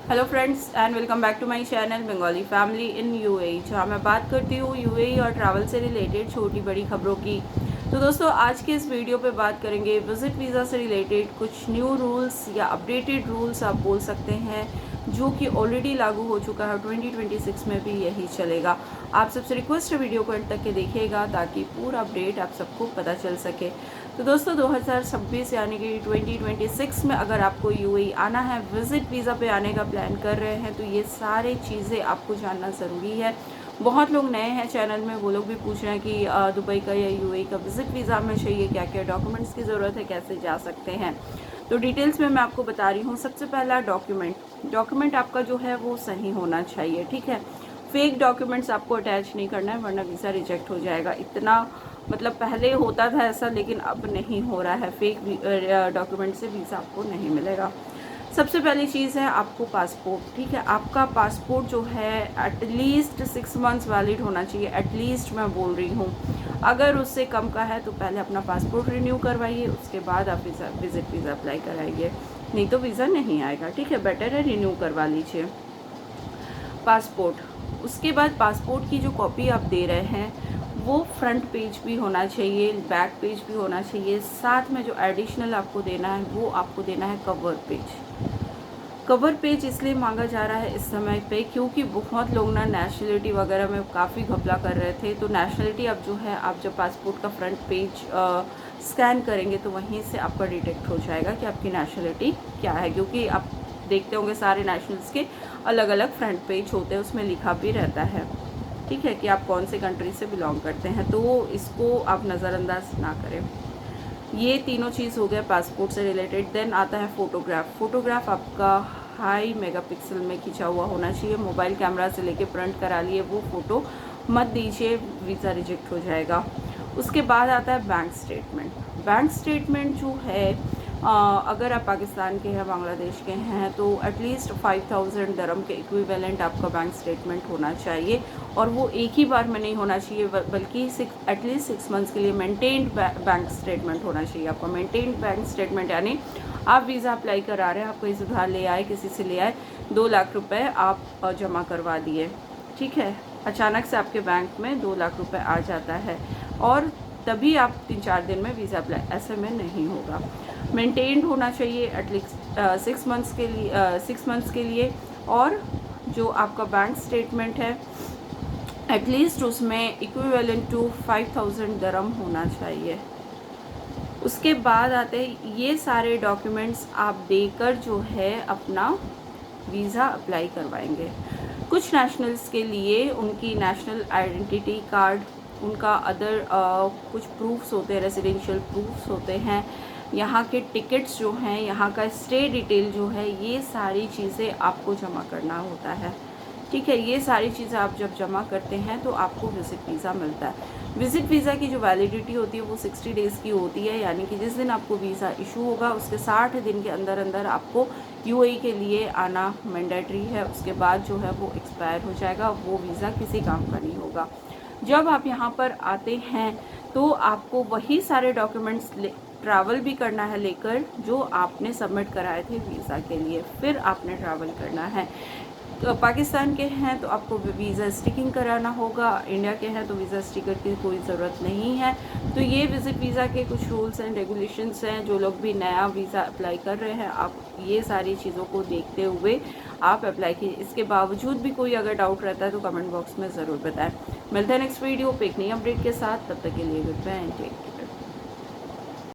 Hello friends and welcome back to my channel Bengali family in UAE, जहाँ मैं बात करती हूँ यूएई और ट्रैवल से रिलेटेड छोटी बड़ी खबरों की। तो दोस्तों, आज के इस वीडियो पे बात करेंगे विजिट वीज़ा से रिलेटेड कुछ न्यू रूल्स या अपडेटेड रूल्स आप बोल सकते हैं, जो कि ऑलरेडी लागू हो चुका है। 2026 में भी यही चलेगा। आप सबसे रिक्वेस्ट है वीडियो को एंड तक के देखिएगा ताकि पूरा अपडेट आप सबको पता चल सके। तो दोस्तों, 2026 यानी कि 2026 में अगर आपको यूएई आना है, विजिट वीज़ा पे आने का प्लान कर रहे हैं, तो ये सारी चीज़ें आपको जानना ज़रूरी है। बहुत लोग नए हैं चैनल में, वो लोग भी पूछ रहे हैं कि दुबई का या यूएई का विजिट वीज़ा में चाहिए, क्या क्या डॉक्यूमेंट्स की ज़रूरत है, कैसे जा सकते हैं। तो डिटेल्स में मैं आपको बता रही हूँ। सबसे पहला डॉक्यूमेंट आपका जो है वो सही होना चाहिए, ठीक है। फेक डॉक्यूमेंट्स आपको अटैच नहीं करना है, वरना वीज़ा रिजेक्ट हो जाएगा। इतना मतलब पहले होता था ऐसा, लेकिन अब नहीं हो रहा है। फेक डॉक्यूमेंट से वीज़ा आपको नहीं मिलेगा। सबसे पहली चीज़ है आपको पासपोर्ट, ठीक है। आपका पासपोर्ट जो है एटलीस्ट 6 मंथ्स वैलिड होना चाहिए। एटलीस्ट मैं बोल रही हूँ, अगर उससे कम का है तो पहले अपना पासपोर्ट रिन्यू करवाइए, उसके बाद आप विजिट वीज़ा अप्लाई कराइए, नहीं तो वीज़ा नहीं आएगा, ठीक है। बेटर है रिन्यू करवा लीजिए पासपोर्ट। उसके बाद पासपोर्ट की जो कॉपी आप दे रहे हैं वो फ्रंट पेज भी होना चाहिए, बैक पेज भी होना चाहिए। साथ में जो एडिशनल आपको देना है वो आपको देना है कवर पेज। कवर पेज इसलिए मांगा जा रहा है इस समय पे, क्योंकि बहुत लोग ना नेशनलिटी वगैरह में काफ़ी घपला कर रहे थे। तो नेशनलिटी अब जो है, आप जब पासपोर्ट का फ्रंट पेज स्कैन करेंगे तो वहीं से आपका डिटेक्ट हो जाएगा कि आपकी नेशनलिटी क्या है। क्योंकि आप देखते होंगे सारे नेशनल्स के अलग अलग फ्रंट पेज होते हैं, उसमें लिखा भी रहता है, ठीक है, कि आप कौन से कंट्री से बिलोंग करते हैं। तो इसको आप नज़रअंदाज ना करें। ये तीनों चीज़ हो गया पासपोर्ट से रिलेटेड। देन आता है फ़ोटोग्राफ आपका हाई मेगापिक्सल में खींचा हुआ होना चाहिए। मोबाइल कैमरा से लेके प्रिंट करा लिए वो फ़ोटो मत दीजिए, वीज़ा रिजेक्ट हो जाएगा। उसके बाद आता है बैंक स्टेटमेंट जो है, अगर आप पाकिस्तान के हैं, बांग्लादेश के हैं, तो एटलीस्ट 5000 दरम के इक्विवेलेंट आपका बैंक स्टेटमेंट होना चाहिए। और वो एक ही बार में नहीं होना चाहिए, बल्कि एटलीस्ट 6 मंथ्स के लिए मेंटेन्ड बैंक स्टेटमेंट होना चाहिए आपका। मेंटेन्ड बैंक स्टेटमेंट यानी आप वीज़ा अप्लाई करा रहे हैं, आप कहीं से उधार ले आए, किसी से ले आए, 2 लाख रुपए आप जमा करवा दिए, ठीक है। अचानक से आपके बैंक में 2 लाख रुपए आ जाता है और तभी आप 3-4 दिन में वीज़ा अप्लाई, ऐसे में नहीं होगा। मेंटेन्ड होना चाहिए एटलीस्ट 6 मंथ्स के लिए। और जो आपका बैंक स्टेटमेंट है, एटलीस्ट उसमें इक्विवेलेंट टू 5000 दरम होना चाहिए। उसके बाद आते हैं ये सारे डॉक्यूमेंट्स आप देकर जो है अपना वीज़ा अप्लाई करवाएंगे। कुछ नेशनल्स के लिए उनकी नेशनल आइडेंटिटी कार्ड, उनका अदर कुछ प्रूफ्स होते हैं, रेजिडेंशियल प्रूफ्स होते हैं, यहाँ के टिकट्स जो हैं, यहाँ का स्टे डिटेल जो है, ये सारी चीज़ें आपको जमा करना होता है, ठीक है। ये सारी चीज़ें आप जब जमा करते हैं तो आपको विज़िट वीज़ा मिलता है। विज़िट वीज़ा की जो वैलिडिटी होती है वो 60 डेज़ की होती है, यानी कि जिस दिन आपको वीज़ा इशू होगा उसके 60 दिन के अंदर अंदर आपको यूएई के लिए आना मैंडेटरी है। उसके बाद जो है वो एक्सपायर हो जाएगा, वो वीज़ा किसी काम का नहीं होगा। जब आप यहाँ पर आते हैं तो आपको वही सारे डॉक्यूमेंट्स ट्रैवल भी करना है लेकर, जो आपने सबमिट कराए थे वीज़ा के लिए, फिर आपने ट्रैवल करना है। तो पाकिस्तान के हैं तो आपको वीज़ा स्टिकिंग कराना होगा, इंडिया के हैं तो वीज़ा स्टिकर की कोई ज़रूरत नहीं है। तो ये विज़िट वीज़ा के कुछ रूल्स एंड रेगुलेशंस हैं। जो लोग भी नया वीज़ा अप्लाई कर रहे हैं, आप ये सारी चीज़ों को देखते हुए आप अप्लाई कीजिए। इसके बावजूद भी कोई अगर डाउट रहता है तो कमेंट बॉक्स में ज़रूर बताएं। मिलते हैं नेक्स्ट वीडियो पे एक नई अपडेट के साथ, तब तक के लिए good bye and take care.